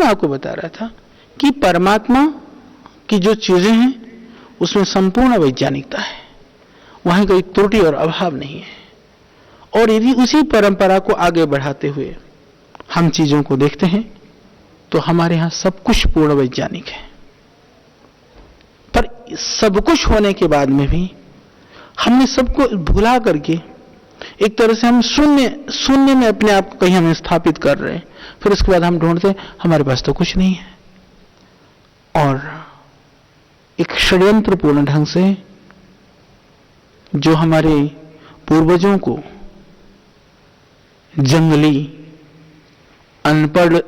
मैं आपको बता रहा था कि परमात्मा की जो चीजें हैं उसमें संपूर्ण वैज्ञानिकता है, वहां कोई त्रुटि और अभाव नहीं है। और यदि उसी परंपरा को आगे बढ़ाते हुए हम चीजों को देखते हैं तो हमारे यहां सब कुछ पूर्ण वैज्ञानिक है। पर सब कुछ होने के बाद में भी हमने सबको भुला करके एक तरह से हम शून्य में अपने आप को कहीं हमें स्थापित कर रहे हैं। फिर उसके बाद हम ढूंढते हमारे पास तो कुछ नहीं है, और एक षड्यंत्रपूर्ण ढंग से जो हमारे पूर्वजों को जंगली अनपढ़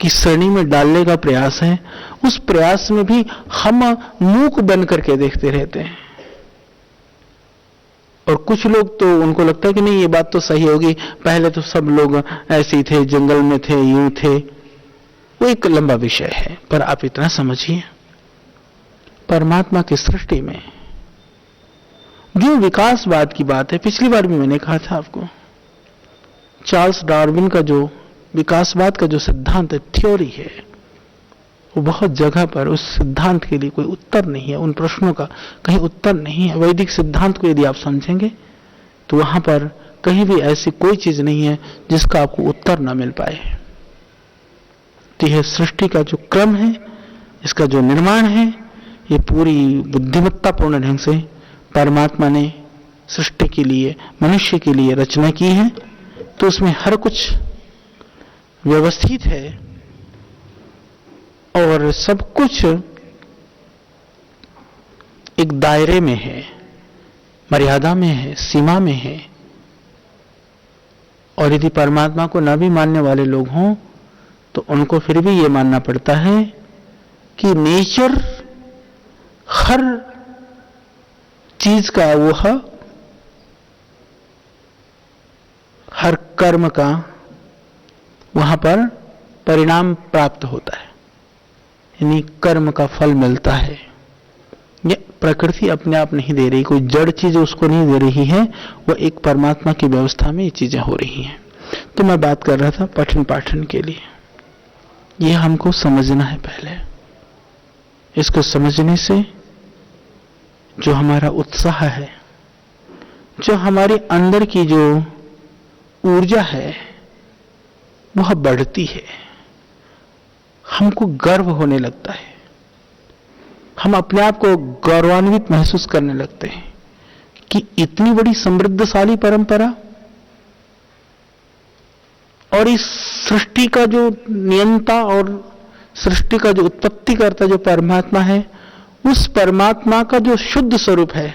की श्रेणी में डालने का प्रयास है, उस प्रयास में भी हम मूक बन करके देखते रहते हैं। और कुछ लोग तो उनको लगता है कि नहीं, ये बात तो सही होगी, पहले तो सब लोग ऐसे ही थे, जंगल में थे, यूं थे। वो एक लंबा विषय है, पर आप इतना समझिए, परमात्मा की सृष्टि में जो विकासवाद की बात है, पिछली बार भी मैंने कहा था आपको, चार्ल्स डार्विन का जो विकासवाद का जो सिद्धांत है, थ्योरी है, वो बहुत जगह पर उस सिद्धांत के लिए कोई उत्तर नहीं है, उन प्रश्नों का कहीं उत्तर नहीं है। वैदिक सिद्धांत को यदि आप समझेंगे तो वहां पर कहीं भी ऐसी कोई चीज नहीं है जिसका आपको उत्तर ना मिल पाए। तो यह सृष्टि का जो क्रम है, इसका जो निर्माण है, ये पूरी बुद्धिमत्तापूर्ण ढंग से परमात्मा ने सृष्टि के लिए, मनुष्य के लिए रचना की है। तो उसमें हर कुछ व्यवस्थित है और सब कुछ एक दायरे में है, मर्यादा में है, सीमा में है। और यदि परमात्मा को न भी मानने वाले लोग हों तो उनको फिर भी ये मानना पड़ता है कि नेचर हर चीज का, वो हर कर्म का वहां पर परिणाम प्राप्त होता है, यानी कर्म का फल मिलता है। ये प्रकृति अपने आप नहीं दे रही, कोई जड़ चीज उसको नहीं दे रही है, वो एक परमात्मा की व्यवस्था में ये चीजें हो रही हैं। तो मैं बात कर रहा था पठन पाठन के लिए, ये हमको समझना है पहले। इसको समझने से जो हमारा उत्साह है, जो हमारे अंदर की जो ऊर्जा है, वह बढ़ती है, हमको गर्व होने लगता है, हम अपने आप को गौरवान्वित महसूस करने लगते हैं कि इतनी बड़ी समृद्धशाली परंपरा और इस सृष्टि का जो नियंता और सृष्टि का जो उत्पत्ति करता जो परमात्मा है, उस परमात्मा का जो शुद्ध स्वरूप है,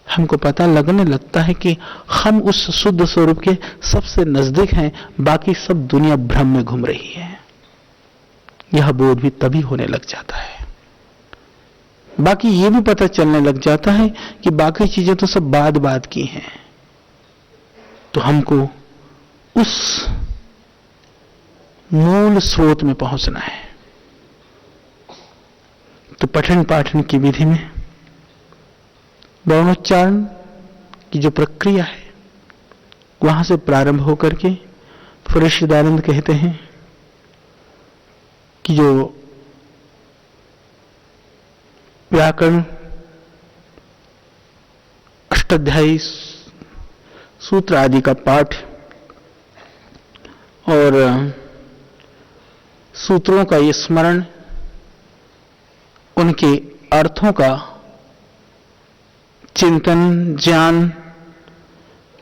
हमको पता लगने लगता है कि हम उस शुद्ध स्वरूप के सबसे नजदीक हैं, बाकी सब दुनिया भ्रम में घूम रही है। यह बोध भी तभी होने लग जाता है। बाकी ये भी पता चलने लग जाता है कि बाकी चीजें तो सब बाद की हैं। तो हमको उस मूल स्रोत में पहुंचना है। तो पठन पाठन की विधि में वर्णोच्चारण की जो प्रक्रिया है, वहां से प्रारंभ होकर के फिर सच्चिदानंद कहते हैं कि जो व्याकरण अष्टाध्यायी सूत्र आदि का पाठ और सूत्रों का ये स्मरण, उनके अर्थों का चिंतन, ज्ञान,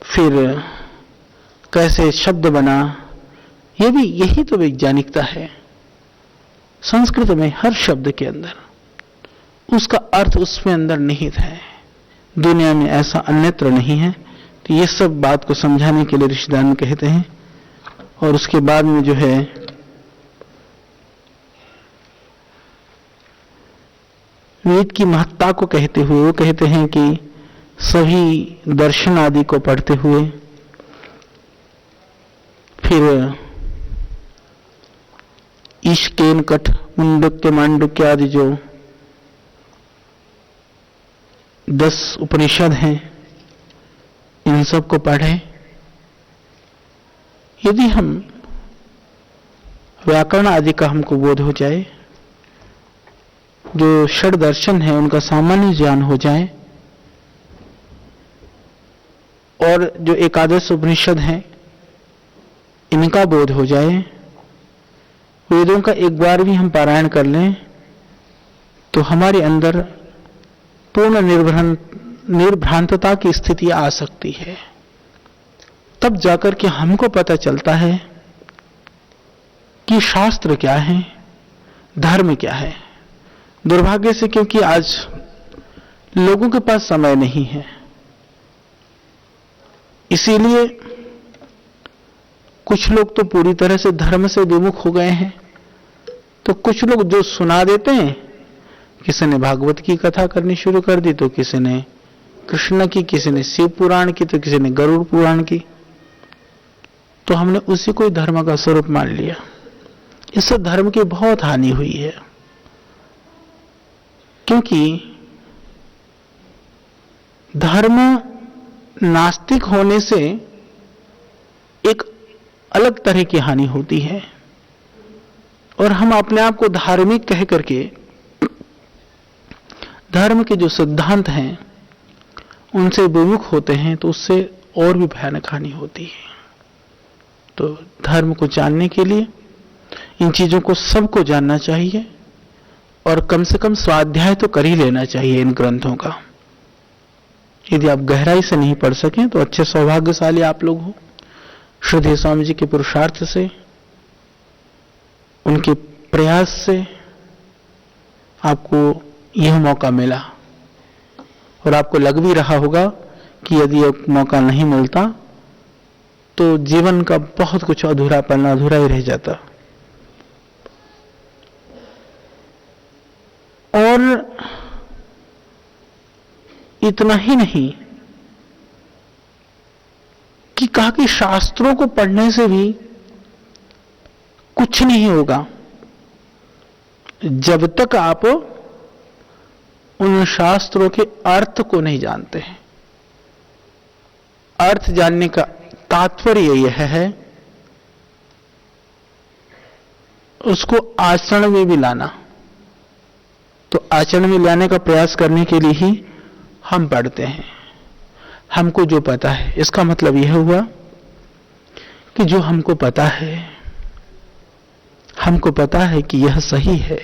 फिर कैसे शब्द बना, यही तो वैज्ञानिकता है। संस्कृत में हर शब्द के अंदर उसका अर्थ उसमें अंदर निहित है, दुनिया में ऐसा अन्यत्र नहीं है। तो ये सब बात को समझाने के लिए ऋषिदान कहते हैं। और उसके बाद में जो है वेद की महत्ता को कहते हुए वो कहते हैं कि सभी दर्शन आदि को पढ़ते हुए फिर ईशकेन कठ मुंडक्य मांडुक्य आदि जो 10 उपनिषद हैं, इन सब को पढ़ें। यदि हम व्याकरण आदि का हमको बोध हो जाए, जो षड दर्शन है उनका सामान्य ज्ञान हो जाए, और जो एकादश उपनिषद हैं इनका बोध हो जाए, वेदों का एक बार भी हम पारायण कर लें तो हमारे अंदर पूर्ण निर्भ्रांतता की स्थिति आ सकती है। तब जाकर के हमको पता चलता है कि शास्त्र क्या है, धर्म क्या है। दुर्भाग्य से, क्योंकि आज लोगों के पास समय नहीं है, इसीलिए कुछ लोग तो पूरी तरह से धर्म से विमुख हो गए हैं, तो कुछ लोग जो सुना देते हैं, किसी ने भागवत की कथा करनी शुरू कर दी, तो किसी ने कृष्ण की, किसी ने शिव पुराण की, तो किसी ने गरुड़ पुराण की, तो हमने उसी को धर्म का स्वरूप मान लिया। इससे धर्म की बहुत हानि हुई है, क्योंकि धर्म नास्तिक होने से एक अलग तरह की हानि होती है, और हम अपने आप को धार्मिक कह करके धर्म के जो सिद्धांत हैं उनसे विमुख होते हैं, तो उससे और भी भयानक हानि होती है। तो धर्म को जानने के लिए इन चीजों को सबको जानना चाहिए, और कम से कम स्वाध्याय तो कर ही लेना चाहिए इन ग्रंथों का। यदि आप गहराई से नहीं पढ़ सकें तो अच्छे सौभाग्यशाली आप लोग हो। श्रद्धेय स्वामी जी के पुरुषार्थ से, उनके प्रयास से आपको यह मौका मिला, और आपको लग भी रहा होगा कि यदि यह मौका नहीं मिलता तो जीवन का बहुत कुछ अधूरा ही रह जाता। और इतना ही नहीं कि कहा कि शास्त्रों को पढ़ने से भी कुछ नहीं होगा जब तक आप उन शास्त्रों के अर्थ को नहीं जानते हैं। अर्थ जानने का तात्पर्य यह है उसको आचरण में भी लाना। तो आचरण में लाने का प्रयास करने के लिए ही हम पढ़ते हैं। हमको जो पता है, इसका मतलब यह हुआ कि जो हमको पता है, हमको पता है कि यह सही है,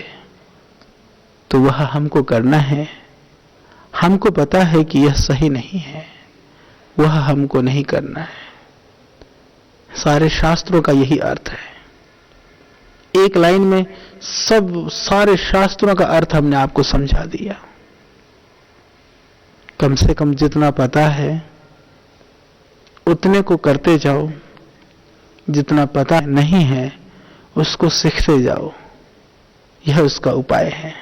तो वह हमको करना है। हमको पता है कि यह सही नहीं है, वह हमको नहीं करना है। सारे शास्त्रों का यही अर्थ है। एक लाइन में सारे शास्त्रों का अर्थ हमने आपको समझा दिया। कम से कम जितना पता है उतने को करते जाओ, जितना पता नहीं है उसको सीखते जाओ, यह उसका उपाय है।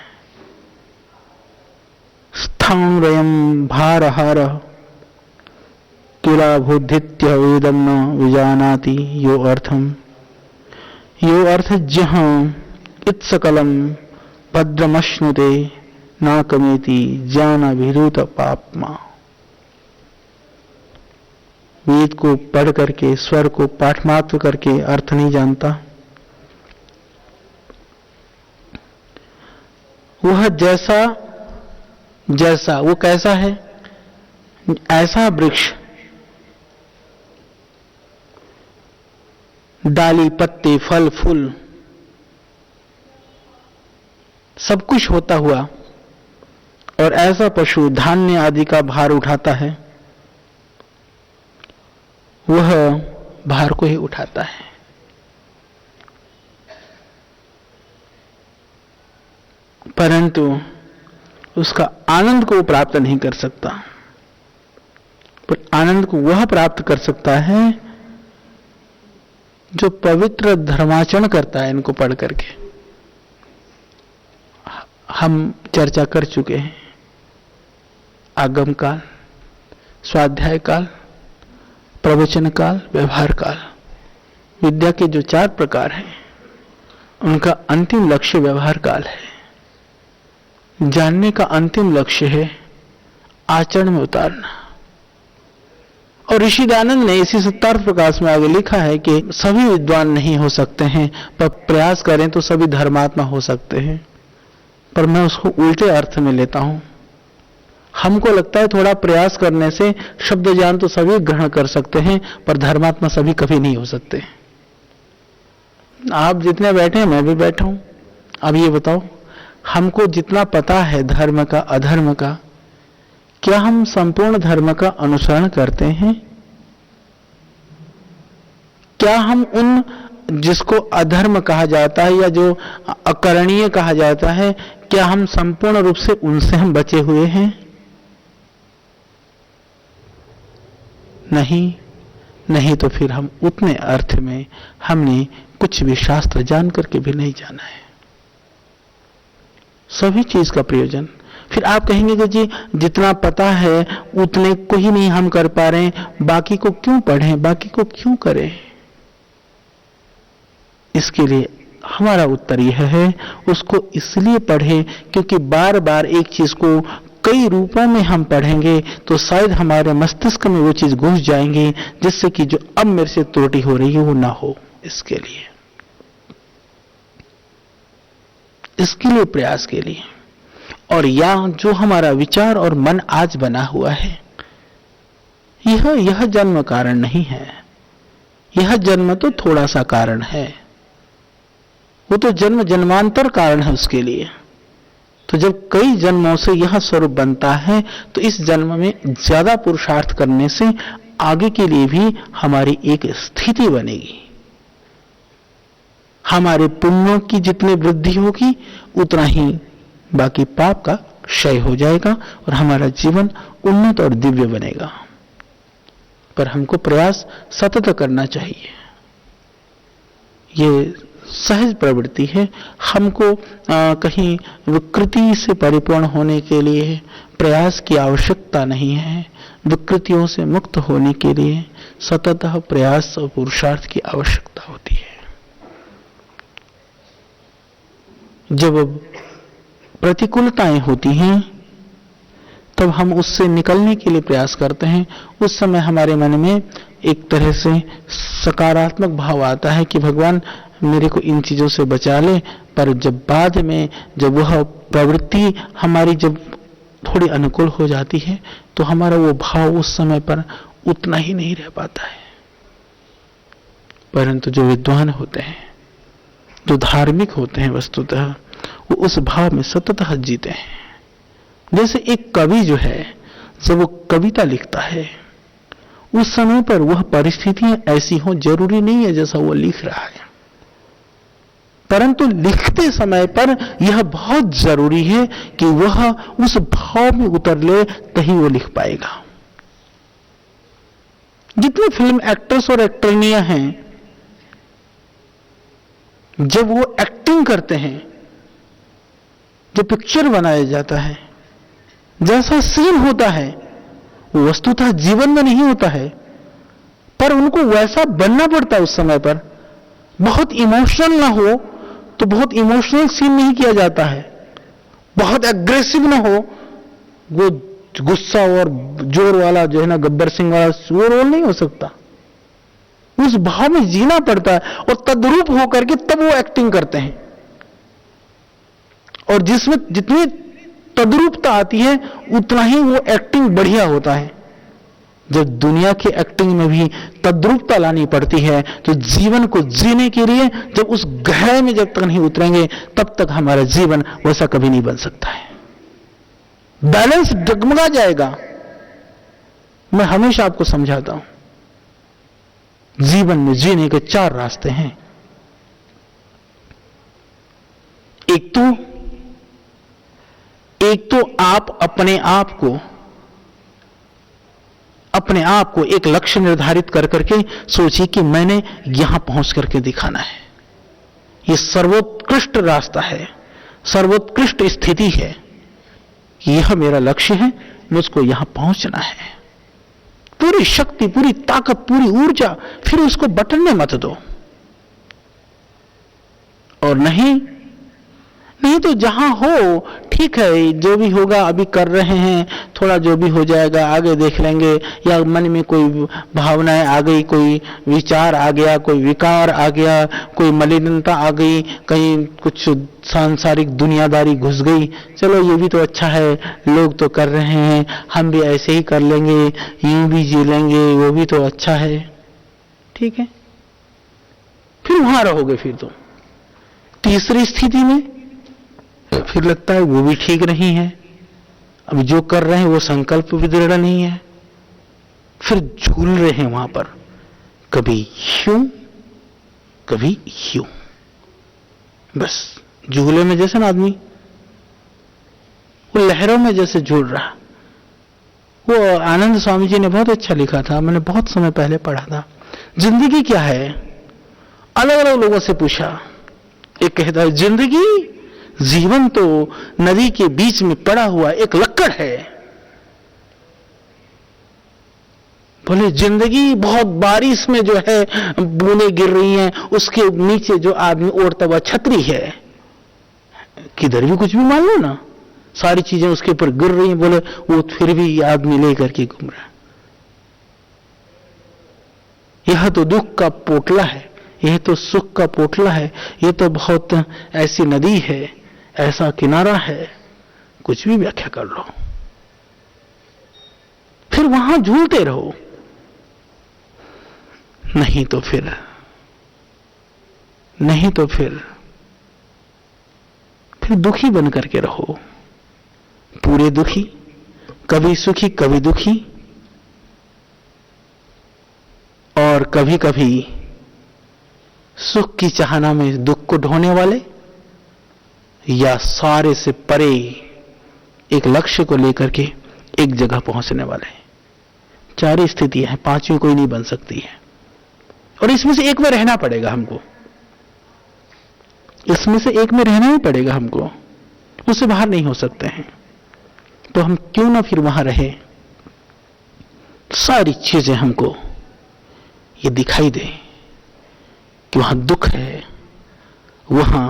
स्थाणुरयं भारहार किला बुद्धित्य वेदम न विजानाति यो अर्थ जहां इत्सकलम भद्रमश्नुते नाकमेति ज्ञान अभिरूत पापमा। वेद को पढ़ करके, स्वर को पाठमात्र करके अर्थ नहीं जानता, वह जैसा वो कैसा है, ऐसा वृक्ष डाली पत्ते फल फूल सब कुछ होता हुआ, और ऐसा पशु धान्य आदि का भार उठाता है, वह भार को ही उठाता है। परंतु उसका आनंद को प्राप्त नहीं कर सकता। पर आनंद को वह प्राप्त कर सकता है जो पवित्र धर्माचरण करता है। इनको पढ़ करके हम चर्चा कर चुके हैं। आगम काल, स्वाध्याय काल, प्रवचन काल, व्यवहार काल। विद्या के जो 4 प्रकार हैं उनका अंतिम लक्ष्य व्यवहार काल है। जानने का अंतिम लक्ष्य है आचरण में उतारना। और ऋषि दयानंद ने इसी सत्यार्थ प्रकाश में आगे लिखा है कि सभी विद्वान नहीं हो सकते हैं, पर प्रयास करें तो सभी धर्मात्मा हो सकते हैं। पर मैं उसको उल्टे अर्थ में लेता हूं। हमको लगता है थोड़ा प्रयास करने से शब्द ज्ञान तो सभी ग्रहण कर सकते हैं, पर धर्मात्मा सभी कभी नहीं हो सकते। आप जितने बैठे हैं मैं भी बैठा हूं। अब ये बताओ, हमको जितना पता है धर्म का अधर्म का, क्या हम संपूर्ण धर्म का अनुसरण करते हैं? क्या हम उन जिसको अधर्म कहा जाता है या जो अकरणीय कहा जाता है, क्या हम संपूर्ण रूप से उनसे हम बचे हुए हैं? नहीं तो फिर हम उतने अर्थ में हमने कुछ भी शास्त्र जान करके भी नहीं जाना है। सभी चीज का प्रयोजन। फिर आप कहेंगे कि जी जितना पता है उतने को ही नहीं हम कर पा रहे हैं, बाकी को क्यों पढ़ें, बाकी को क्यों करें? इसके लिए हमारा उत्तर यह है, उसको इसलिए पढ़ें क्योंकि बार बार एक चीज को कई रूपों में हम पढ़ेंगे तो शायद हमारे मस्तिष्क में वो चीज घुस जाएंगी, जिससे कि जो अब मेरे से त्रुटि हो रही है वो ना हो। इसके लिए प्रयास के लिए। और यह जो हमारा विचार और मन आज बना हुआ है, यह जन्म कारण नहीं है। यह जन्म तो थोड़ा सा कारण है, वो तो जन्म जन्मांतर कारण है उसके लिए। तो जब कई जन्मों से यह स्वरूप बनता है तो इस जन्म में ज्यादा पुरुषार्थ करने से आगे के लिए भी हमारी एक स्थिति बनेगी। हमारे पुण्यों की जितनी वृद्धि होगी उतना ही बाकी पाप का क्षय हो जाएगा और हमारा जीवन उन्नत और दिव्य बनेगा। पर हमको प्रयास सतत करना चाहिए। ये सहज प्रवृत्ति है। हमको कहीं विकृति से परिपूर्ण होने के लिए प्रयास की आवश्यकता नहीं है। विकृतियों से मुक्त होने के लिए सतत प्रयास और पुरुषार्थ की आवश्यकता होती है। जब प्रतिकूलताएं होती हैं तब हम उससे निकलने के लिए प्रयास करते हैं। उस समय हमारे मन में एक तरह से सकारात्मक भाव आता है कि भगवान मेरे को इन चीजों से बचा ले। पर जब बाद में जब वह प्रवृत्ति हमारी जब थोड़ी अनुकूल हो जाती है तो हमारा वो भाव उस समय पर उतना ही नहीं रह पाता है। परंतु जो विद्वान होते हैं, जो धार्मिक होते हैं, वस्तुतः वो उस भाव में सतत जीते हैं। जैसे एक कवि जो है, जब वो कविता लिखता है उस समय पर वह परिस्थितियां ऐसी हो, जरूरी नहीं है जैसा वो लिख रहा है, परंतु लिखते समय पर यह बहुत जरूरी है कि वह उस भाव में उतर ले, तभी वो लिख पाएगा। जितने फिल्म एक्टर्स और एक्टरनियां हैं, जब वो एक्टिंग करते हैं, जो पिक्चर बनाया जाता है, जैसा सीन होता है वो वस्तुतः जीवन में नहीं होता है, पर उनको वैसा बनना पड़ता है उस समय पर। बहुत इमोशनल ना हो तो बहुत इमोशनल सीन नहीं किया जाता है, बहुत एग्रेसिव ना हो, वो गुस्सा और जोर वाला जो है ना, गब्बर सिंह वाला वो रोल नहीं हो सकता। उस भाव में जीना पड़ता है और तद्रूप होकर के तब वो एक्टिंग करते हैं। और जिसमें जितनी तद्रूपता आती है उतना ही वो एक्टिंग बढ़िया होता है। जब दुनिया की एक्टिंग में भी तद्रूपता लानी पड़ती है तो जीवन को जीने के लिए जब उस गहराई में जब तक नहीं उतरेंगे तब तक हमारा जीवन वैसा कभी नहीं बन सकता है। बैलेंस डगमगा जाएगा। मैं हमेशा आपको समझाता हूं, जीवन में जीने के 4 रास्ते हैं। एक तो आप अपने आप को एक लक्ष्य निर्धारित कर करके सोचिए कि मैंने यहां पहुंच करके दिखाना है। यह सर्वोत्कृष्ट रास्ता है, सर्वोत्कृष्ट स्थिति है। यह मेरा लक्ष्य है, मुझको यहां पहुंचना है। पूरी शक्ति, पूरी ताकत, पूरी ऊर्जा, फिर उसको बटने मत दो। और नहीं, नहीं तो जहां हो ठीक है, जो भी होगा अभी कर रहे हैं, थोड़ा जो भी हो जाएगा आगे देख लेंगे, या मन में कोई भावनाएं आ गई, कोई विचार आ गया, कोई विकार आ गया, कोई मलिनता आ गई, कहीं कुछ सांसारिक दुनियादारी घुस गई, चलो ये भी तो अच्छा है, लोग तो कर रहे हैं, हम भी ऐसे ही कर लेंगे, यूं भी जी लेंगे, वो भी तो अच्छा है, ठीक है, फिर वहां रहोगे। फिर तो तीसरी स्थिति में फिर लगता है वो भी ठीक नहीं है, अब जो कर रहे हैं वो संकल्प भी दृढ़ नहीं है, फिर झूल रहे हैं वहां पर, कभी यूं कभी यूं, बस झूले में जैसे ना आदमी वो लहरों में जैसे झूल रहा। वो आनंद स्वामी जी ने बहुत अच्छा लिखा था, मैंने बहुत समय पहले पढ़ा था, जिंदगी क्या है, अलग अलग लोगों से पूछा, एक कहता है जिंदगी, जीवन तो नदी के बीच में पड़ा हुआ एक लक्कड़ है। बोले जिंदगी बहुत बारिश में जो है बूंदें गिर रही हैं, उसके नीचे जो आदमी ओढ़ता हुआ छतरी है, किधर भी कुछ भी मान लो ना, सारी चीजें उसके ऊपर गिर रही हैं, बोले वो फिर भी आदमी लेकर के घूम रहा है। यह तो दुख का पोटला है, यह तो सुख का पोटला है, यह तो बहुत ऐसी नदी है, ऐसा किनारा है, कुछ भी व्याख्या कर लो, फिर वहां झूलते रहो, नहीं तो फिर दुखी बन करके रहो, पूरे दुखी, कभी सुखी कभी दुखी, और कभी कभी सुख की चाहना में दुख को ढोने वाले, या सारे से परे एक लक्ष्य को लेकर के एक जगह पहुंचने वाले। चार स्थितियां हैं, पांचवी कोई नहीं बन सकती है, और इसमें से एक में रहना पड़ेगा हमको, इसमें से एक में रहना ही पड़ेगा हमको, उससे बाहर नहीं हो सकते हैं। तो हम क्यों ना फिर वहां रहे, सारी चीजें हमको ये दिखाई दे कि वहां दुख है, वहां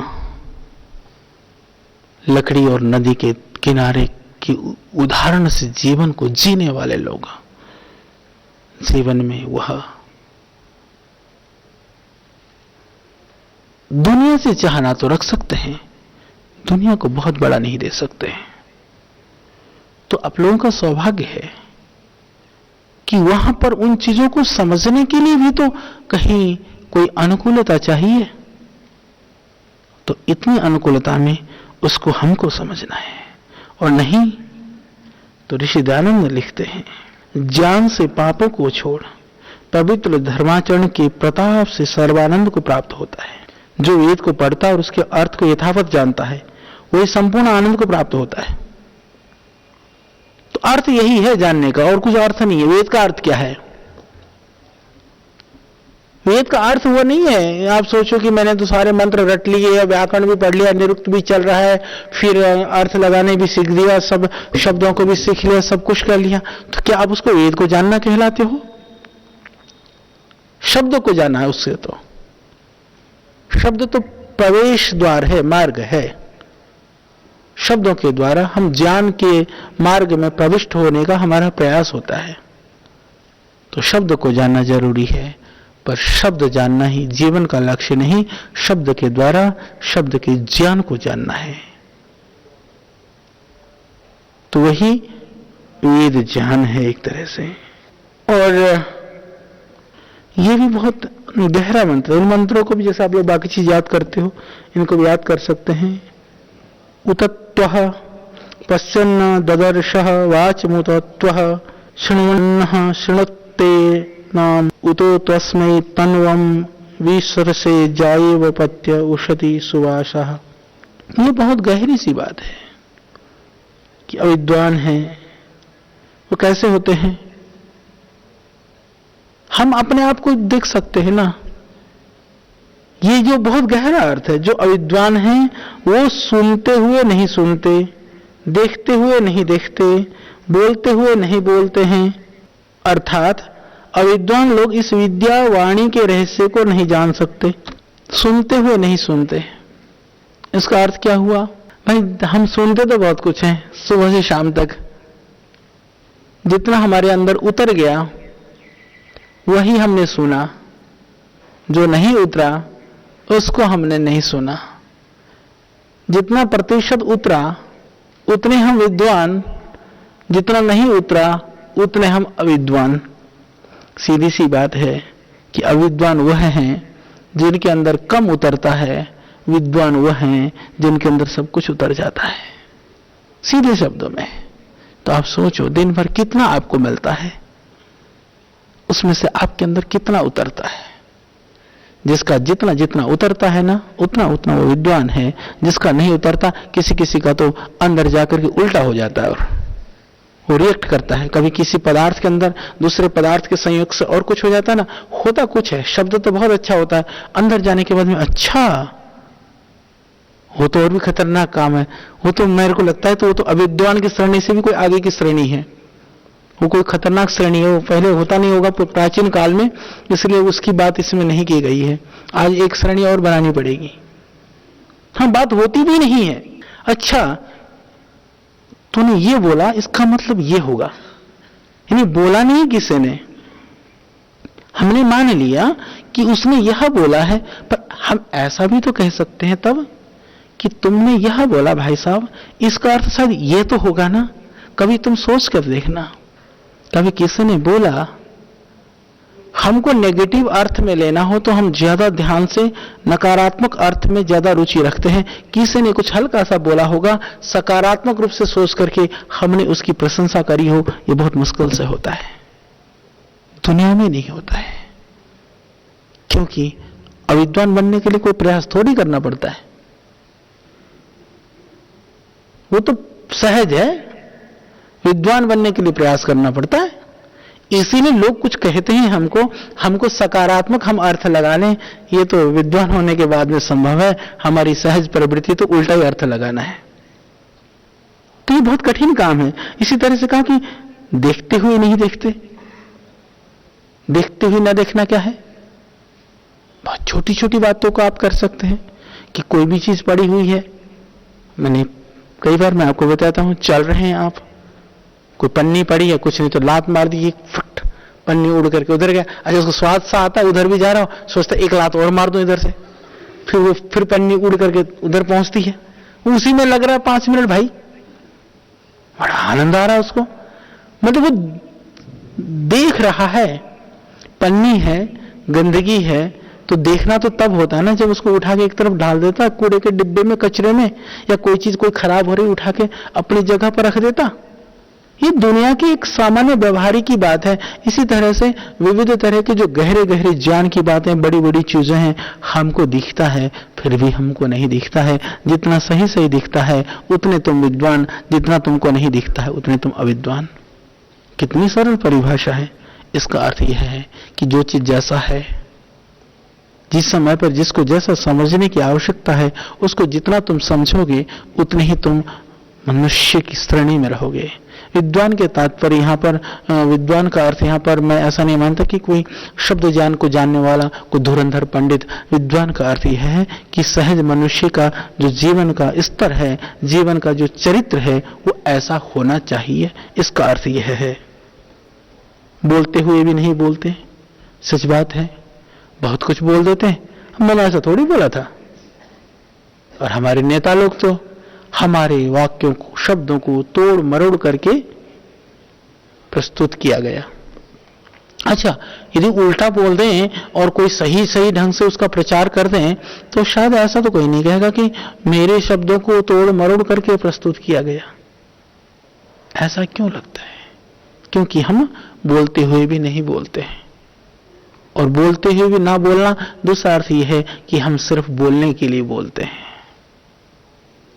लकड़ी और नदी के किनारे की उदाहरण से जीवन को जीने वाले लोग, जीवन में वह दुनिया से चाहना तो रख सकते हैं, दुनिया को बहुत बड़ा नहीं दे सकते हैं। तो आप लोगों का सौभाग्य है कि वहां पर उन चीजों को समझने के लिए भी तो कहीं कोई अनुकूलता चाहिए, तो इतनी अनुकूलता में उसको हमको समझना है, और नहीं तो ऋषि दयानंद लिखते हैं, ज्ञान से पापों को छोड़ पवित्र धर्माचरण के प्रताप से सर्वानंद को प्राप्त होता है। जो वेद को पढ़ता है और उसके अर्थ को यथावत जानता है, वही संपूर्ण आनंद को प्राप्त होता है। तो अर्थ यही है जानने का, और कुछ अर्थ नहीं है। वेद का अर्थ क्या है? वेद का अर्थ वो नहीं है आप सोचो कि मैंने तो सारे मंत्र रट लिए, व्याकरण भी पढ़ लिया, निरुक्त भी चल रहा है, फिर अर्थ लगाने भी सीख दिया, सब शब्दों को भी सीख लिया, सब कुछ कर लिया, तो क्या आप उसको वेद को जानना कहलाते हो? शब्द को जानना है उससे, तो शब्द तो प्रवेश द्वार है, मार्ग है। शब्दों के द्वारा हम ज्ञान के मार्ग में प्रविष्ट होने का हमारा प्रयास होता है। तो शब्द को जानना जरूरी है, पर शब्द जानना ही जीवन का लक्ष्य नहीं, शब्द के द्वारा शब्द के ज्ञान को जानना है। तो वही वेद ज्ञान है एक तरह से। और ये भी बहुत गहरा मंत्र है। उन मंत्रों को भी जैसे आप लोग बाकी चीज याद करते हो, इनको भी याद कर सकते हैं। उतत्वः पश्यन्न ददर्शः वाचमुतत्वः शृण्वन्नः शृणुत्ते नाम उतो तस्मै तन्वं विसरसे जायेव पत्य उषति सुवासः। ये बहुत गहरी सी बात है कि अविद्वान है वो कैसे होते हैं। हम अपने आप को देख सकते हैं ना, ये जो बहुत गहरा अर्थ है। जो अविद्वान हैं वो सुनते हुए नहीं सुनते, देखते हुए नहीं देखते, बोलते हुए नहीं बोलते हैं। अर्थात अविद्वान लोग इस विद्या वाणी के रहस्य को नहीं जान सकते, सुनते हुए नहीं सुनते। इसका अर्थ क्या हुआ? भाई हम सुनते तो बहुत कुछ हैं सुबह से शाम तक, जितना हमारे अंदर उतर गया वही हमने सुना, जो नहीं उतरा उसको हमने नहीं सुना। जितना प्रतिशत उतरा उतने हम विद्वान, जितना नहीं उतरा उतने हम अविद्वान। सीधी सी बात है कि अविद्वान वह हैं जिनके अंदर कम उतरता है, विद्वान वह हैं जिनके अंदर सब कुछ उतर जाता है। सीधे शब्दों में तो आप सोचो, दिन भर कितना आपको मिलता है, उसमें से आपके अंदर कितना उतरता है। जिसका जितना जितना उतरता है ना, उतना उतना वो विद्वान है। जिसका नहीं उतरता, किसी किसी का तो अंदर जाकर के उल्टा हो जाता है और वो रिएक्ट करता है। कभी किसी पदार्थ के अंदर दूसरे पदार्थ के संयोग से और कुछ हो जाता है ना, होता कुछ है, शब्द तो बहुत अच्छा होता है, अंदर जाने के बाद में अच्छा, वो तो और भी खतरनाक काम है। वो तो मेरे को लगता है तो वो तो अविद्वान की श्रेणी से भी कोई आगे की श्रेणी है, वो कोई खतरनाक श्रेणी है। वो पहले होता नहीं होगा प्राचीन काल में, इसलिए उसकी बात इसमें नहीं की गई है। आज एक श्रेणी और बनानी पड़ेगी। हाँ, बात होती भी नहीं है। अच्छा, तूने ये बोला, इसका मतलब ये होगा, यानी बोला नहीं किसी ने, हमने मान लिया कि उसने यह बोला है। पर हम ऐसा भी तो कह सकते हैं तब कि तुमने यह बोला भाई साहब, इसका अर्थ शायद ये तो होगा ना। कभी तुम सोच कर देखना, कभी किसी ने बोला, हमको नेगेटिव अर्थ में लेना हो तो हम ज्यादा ध्यान से नकारात्मक अर्थ में ज्यादा रुचि रखते हैं। किसी ने कुछ हल्का सा बोला होगा, सकारात्मक रूप से सोच करके हमने उसकी प्रशंसा करी हो, ये बहुत मुश्किल से होता है, दुनिया में नहीं होता है। क्योंकि अविद्वान बनने के लिए कोई प्रयास थोड़ी करना पड़ता है, वो तो सहज है। विद्वान बनने के लिए प्रयास करना पड़ता है। इसीलिए लोग कुछ कहते हैं हमको सकारात्मक हम अर्थ लगा लें, ये तो विद्वान होने के बाद में संभव है। हमारी सहज प्रवृत्ति तो उल्टा ही अर्थ लगाना है, तो ये बहुत कठिन काम है। इसी तरह से कहा कि देखते हुए नहीं देखते, देखते हुए ना देखना क्या है। बहुत छोटी छोटी बातों को आप कर सकते हैं कि कोई भी चीज पड़ी हुई है, मैंने कई बार मैं आपको बताता हूं, चल रहे हैं आप, कोई पन्नी पड़ी है, कुछ नहीं तो लात मार दी, फट पन्नी उड़ करके उधर गया। अच्छा, उसको स्वाद सा आता है, उधर भी जा रहा हो, सोचता एक लात और मार दो इधर से, फिर पन्नी उड़ करके उधर पहुंचती है। उसी में लग रहा है 5 मिनट भाई, बड़ा आनंद आ रहा है उसको। मतलब वो देख रहा है, पन्नी है, गंदगी है, तो देखना तो तब होता है ना जब उसको उठा के एक तरफ डाल देता है कूड़े के डिब्बे में, कचरे में, या कोई चीज कोई खराब हो रही उठा के अपनी जगह पर रख देता। ये दुनिया की एक सामान्य व्यवहारिक की बात है। इसी तरह से विविध तरह के जो गहरे गहरे ज्ञान की बातें, बड़ी बड़ी चीजें हैं, हमको दिखता है फिर भी हमको नहीं दिखता है। जितना सही सही दिखता है उतने तुम विद्वान, जितना तुमको नहीं दिखता है उतने तुम अविद्वान। कितनी सरल परिभाषा है। इसका अर्थ यह है कि जो चीज जैसा है, जिस समय पर जिसको जैसा समझने की आवश्यकता है, उसको जितना तुम समझोगे उतने ही तुम मनुष्य की श्रेणी में रहोगे। विद्वान के तात्पर्य यहाँ पर, विद्वान का अर्थ यहाँ पर मैं ऐसा नहीं मानता कि कोई शब्द ज्ञान को जानने वाला, कोई धुरंधर पंडित। विद्वान का अर्थ यह है कि सहज मनुष्य का जो जीवन का स्तर है, जीवन का जो चरित्र है, वो ऐसा होना चाहिए। इसका अर्थ यह है। बोलते हुए भी नहीं बोलते, सच बात है, बहुत कुछ बोल देते हैं। मैंने ऐसा थोड़ी बोला था। और हमारे नेता लोग तो हमारे वाक्यों को, शब्दों को तोड़ मरोड़ करके प्रस्तुत किया गया। अच्छा, यदि उल्टा बोल दें और कोई सही सही ढंग से उसका प्रचार कर दें तो शायद ऐसा तो कोई नहीं कहेगा कि मेरे शब्दों को तोड़ मरोड़ करके प्रस्तुत किया गया। ऐसा क्यों लगता है? क्योंकि हम बोलते हुए भी नहीं बोलते हैं। और बोलते हुए भी ना बोलना, दूसरा अर्थ यह है कि हम सिर्फ बोलने के लिए बोलते हैं।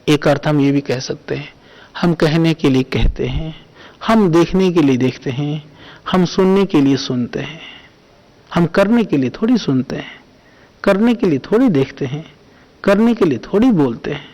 एक अर्थ हम ये भी कह सकते हैं, हम कहने के लिए कहते हैं, हम देखने के लिए देखते हैं, हम सुनने के लिए सुनते हैं, हम करने के लिए थोड़ी सुनते हैं, करने के लिए थोड़ी देखते हैं, करने के लिए थोड़ी बोलते हैं।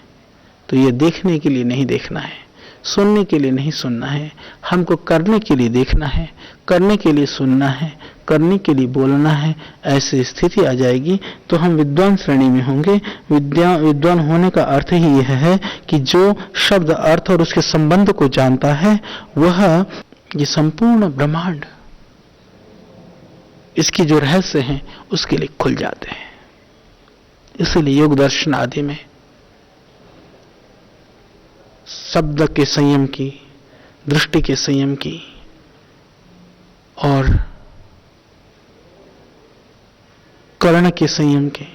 तो ये देखने के लिए नहीं देखना है, सुनने के लिए नहीं सुनना है, हमको करने के लिए देखना है, करने के लिए सुनना है, करने के लिए बोलना है, ऐसी स्थिति आ जाएगी तो हम विद्वान श्रेणी में होंगे। विद्वान होने का अर्थ ही यह है कि जो शब्द अर्थ और उसके संबंध को जानता है वह ये संपूर्ण ब्रह्मांड, इसकी जो रहस्य हैं उसके लिए खुल जाते हैं। इसलिए योग दर्शन आदि में शब्द के संयम की, दृष्टि के संयम की और कर्ण के संयम के,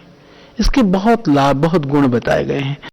इसके बहुत लाभ, बहुत गुण बताए गए हैं।